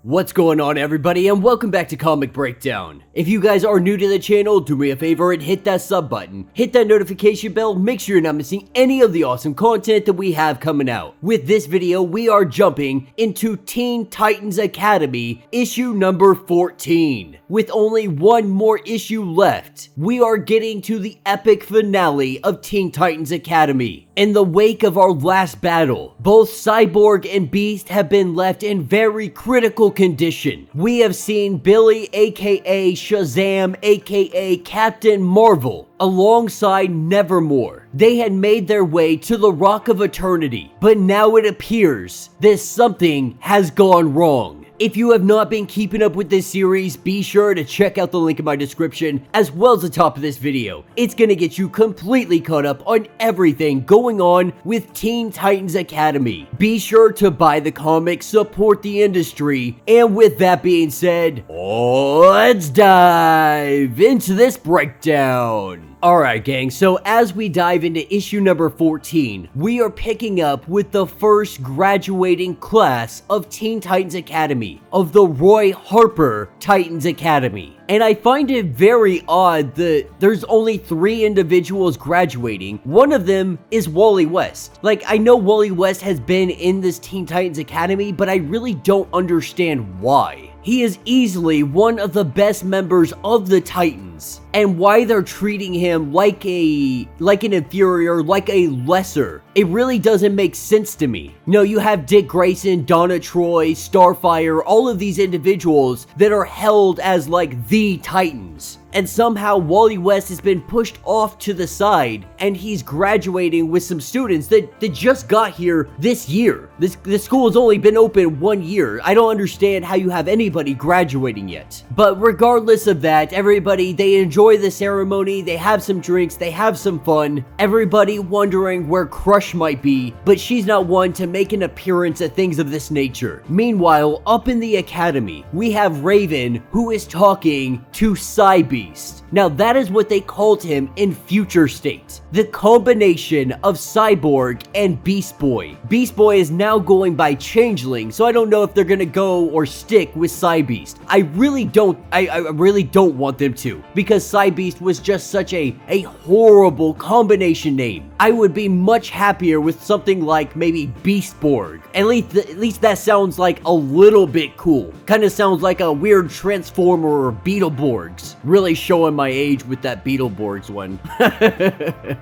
What's going on, everybody, and welcome back to Comic Breakdown. If you guys are new to the channel, do me a favor and hit that sub button, hit that notification bell, make sure you're not missing any of the awesome content that we have coming out. With this video, we are jumping into Teen Titans Academy issue number 14. With only one more issue left, we are getting to the epic finale of Teen Titans Academy. In the wake of our last battle, both Cyborg and Beast have been left in very critical condition. We have seen Billy aka SHAZAM aka Captain Marvel alongside Nevermore. They had made their way to the Rock of Eternity, but now it appears that something has gone wrong. If you have not been keeping up with this series, be sure to check out the link in my description as well as the top of this video. It's gonna get you completely caught up on everything going on with Teen Titans Academy. Be sure to buy the comic, support the industry, and with that being said, let's dive into this breakdown. Alright gang, so as we dive into issue number 14, we are picking up with the first graduating class of Teen Titans Academy, of the Roy Harper Titans Academy. And I find it very odd that there's only 3 individuals graduating. One of them is Wally West. Like, I know Wally West has been in this Teen Titans Academy, but I really don't understand why. He is easily one of the best members of the Titans, and why they're treating him like an inferior, like a lesser, it really doesn't make sense to me. You know, you have Dick Grayson, Donna Troy, Starfire, all of these individuals that are held as like the Titans. And somehow Wally West has been pushed off to the side, and he's graduating with some students that just got here this year. This school has only been open 1 year. I don't understand how you have anybody graduating yet. But regardless of that, everybody, they enjoy the ceremony, they have some drinks, they have some fun. Everybody wondering where Crush might be, but she's not one to make an appearance at things of this nature. Meanwhile, up in the academy, we have Raven, who is talking to Cybeast. Now that is what they called him in Future State. The combination of Cyborg and Beast Boy. Beast Boy is now going by Changeling, so I don't know if they're gonna go or stick with Cybeast. I really don't want them to, because Cybeast was just such a horrible combination name. I would be much happier with something like maybe Beastborg. At least that sounds like a little bit cool. Kind of sounds like a weird Transformer or Beetleborgs. Really showing my age with that Beetleborgs one.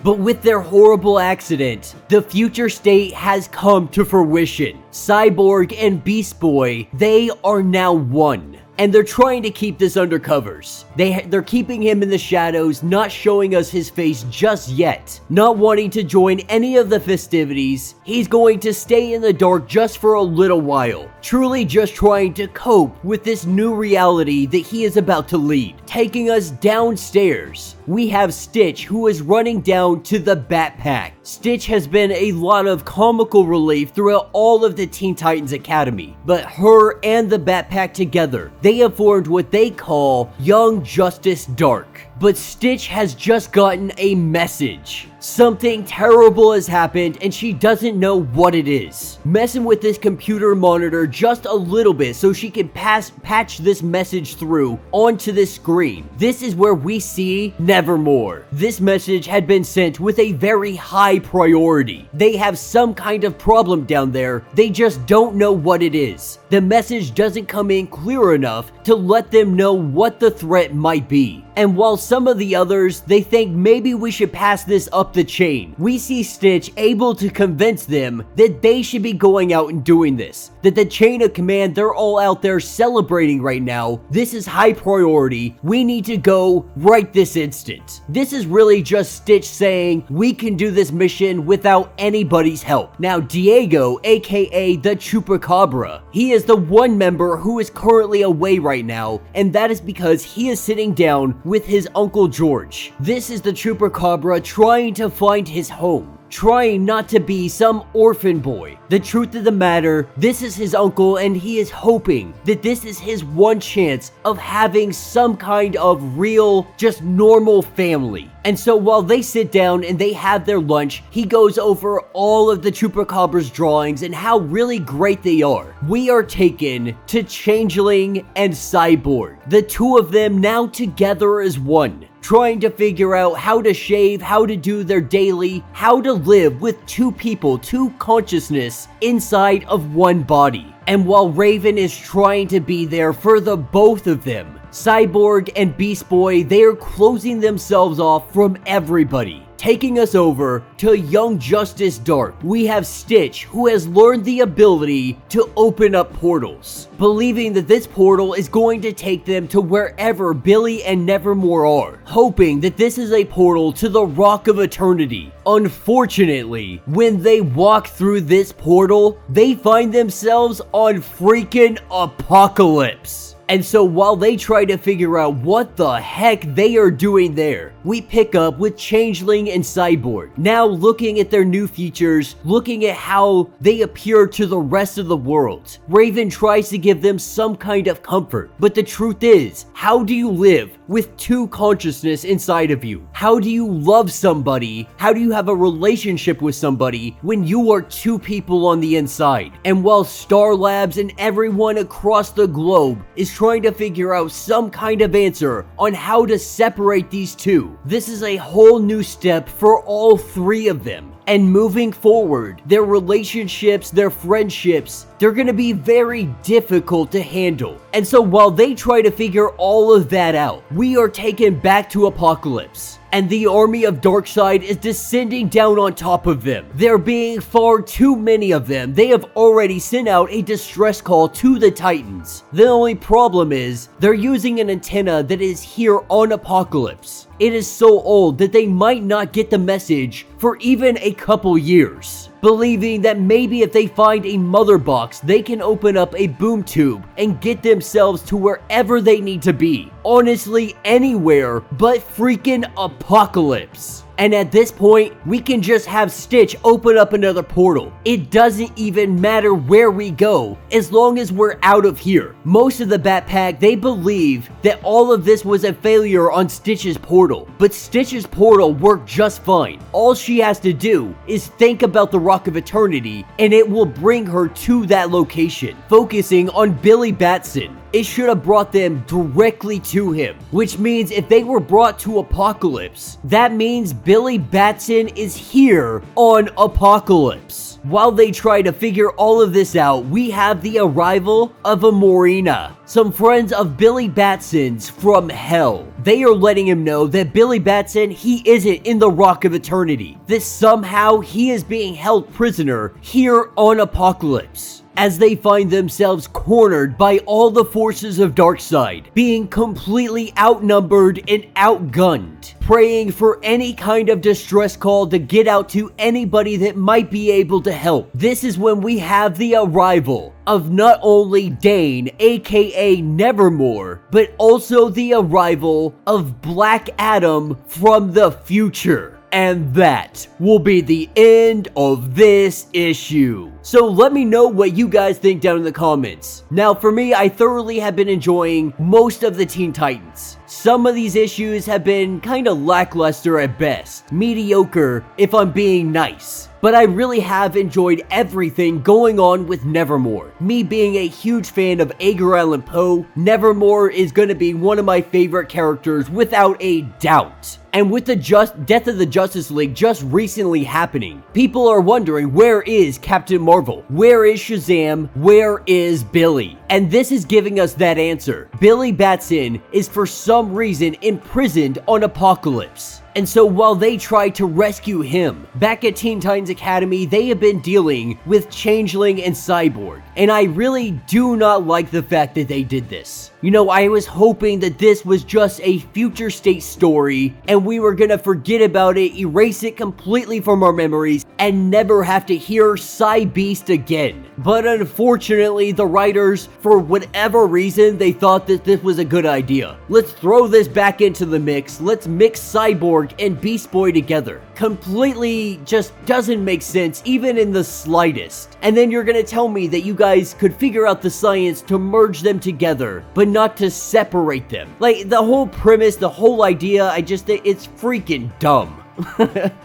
But with their horrible accident, the Future State has come to fruition. Cyborg and Beast Boy, they are now one. And they're trying to keep this under covers. They're keeping him in the shadows, not showing us his face just yet. Not wanting to join any of the festivities, he's going to stay in the dark just for a little while. Truly just trying to cope with this new reality that he is about to lead. Taking us downstairs, we have Stitch, who is running down to the Bat Pack. Stitch has been a lot of comical relief throughout all of the Teen Titans Academy, but her and the Bat Pack together, they have formed what they call Young Justice Dark. But Stitch has just gotten a message. Something terrible has happened and she doesn't know what it is. Messing with this computer monitor just a little bit so she can patch this message through onto this screen. This is where we see Nevermore. This message had been sent with a very high priority. They have some kind of problem down there. They just don't know what it is. The message doesn't come in clear enough to let them know what the threat might be. And while some of the others, they think maybe we should pass this up the chain, we see Stitch able to convince them that they should be going out and doing this. That the chain of command, they're all out there celebrating right now. This is high priority. We need to go right this instant. This is really just Stitch saying, we can do this mission without anybody's help. Now, Diego, aka the Chupacabra, he is the one member who is currently away right now, and that is because he is sitting down with his Uncle George. This is the Chupacabra trying to find his home. trying not to be some orphan boy. The truth of the matter, this is his uncle and he is hoping that this is his one chance of having some kind of real, just normal family. And so while they sit down and they have their lunch, he goes over all of the Chupacabra's drawings and how really great they are. We are taken to Changeling and Cyborg, the two of them now together as one, trying to figure out how to shave, how to do their daily, how to live with two people, two consciousness inside of one body. And while Raven is trying to be there for the both of them, Cyborg and Beast Boy, they are closing themselves off from everybody. Taking us over to Young Justice Dark, we have Stitch, who has learned the ability to open up portals, believing that this portal is going to take them to wherever Billy and Nevermore are, hoping that this is a portal to the Rock of Eternity. Unfortunately, when they walk through this portal, they find themselves on freaking Apocalypse. And so while they try to figure out what the heck they are doing there, we pick up with Changeling and Cyborg, now looking at their new features, looking at how they appear to the rest of the world. Raven tries to give them some kind of comfort, but the truth is, how do you live with two consciousness inside of you? How do you love somebody? How do you have a relationship with somebody when you are two people on the inside? And while Star Labs and everyone across the globe is trying to figure out some kind of answer on how to separate these two, this is a whole new step for all three of them. And moving forward, their relationships, their friendships, they're gonna be very difficult to handle. And so while they try to figure all of that out, we are taken back to Apocalypse. And the army of Darkseid is descending down on top of them. There being far too many of them, they have already sent out a distress call to the Titans. The only problem is, they're using an antenna that is here on Apocalypse. It is so old that they might not get the message for even a couple years, believing that maybe if they find a mother box, they can open up a boom tube and get themselves to wherever they need to be. Honestly, anywhere but freaking Apocalypse. And at this point, we can just have Stitch open up another portal. It doesn't even matter where we go, as long as we're out of here. Most of the Bat Pack, they believe that all of this was a failure on Stitch's portal, but Stitch's portal worked just fine. All she has to do is think about the Rock of Eternity, and it will bring her to that location, focusing on Billy Batson. It should have brought them directly to him, which means if they were brought to Apocalypse, that means Billy Batson is here on Apocalypse. While they try to figure all of this out, we have the arrival of Amorina, some friends of Billy Batson's from hell. They are letting him know that Billy Batson, he isn't in the Rock of Eternity, that somehow he is being held prisoner here on Apocalypse, as they find themselves cornered by all the forces of Darkseid, being completely outnumbered and outgunned, praying for any kind of distress call to get out to anybody that might be able to help. This is when we have the arrival of not only Dane, aka Nevermore, but also the arrival of Black Adam from the future. And that will be the end of this issue. So let me know what you guys think down in the comments. Now for me, I thoroughly have been enjoying most of the Teen Titans. Some of these issues have been kind of lackluster at best, mediocre if I'm being nice. But I really have enjoyed everything going on with Nevermore. Me being a huge fan of Edgar Allan Poe, Nevermore is going to be one of my favorite characters without a doubt. And with the death of the Justice League just recently happening, people are wondering, where is Captain Marvel? Where is Shazam? Where is Billy? And this is giving us that answer. Billy Batson is for some reason imprisoned on Apocalypse. And so while they try to rescue him, back at Teen Titans Academy, they have been dealing with Changeling and Cyborg. And I really do not like the fact that they did this. You know, I was hoping that this was just a future state story and we were gonna forget about it, erase it completely from our memories, and never have to hear Cy-Beast again. But unfortunately, the writers, for whatever reason, they thought that this was a good idea. Let's throw this back into the mix. Let's mix Cyborg and Beast Boy together. completely just doesn't make sense, even in the slightest. And then you're gonna tell me that you guys could figure out the science to merge them together, but not to separate them. Like, the whole premise, the whole idea, I just think it's freaking dumb.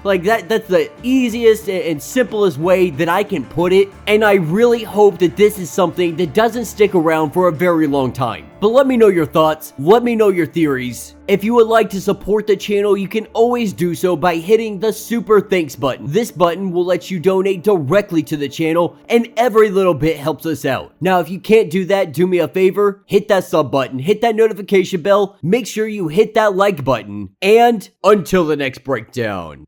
Like, that's the easiest and simplest way that I can put it, and I really hope that this is something that doesn't stick around for a very long time. But let me know your thoughts, let me know your theories. If you would like to support the channel, you can always do so by hitting the super thanks button. This button will let you donate directly to the channel, and every little bit helps us out. Now, if you can't do that, do me a favor, hit that sub button, hit that notification bell, make sure you hit that like button, and until the next breakdown.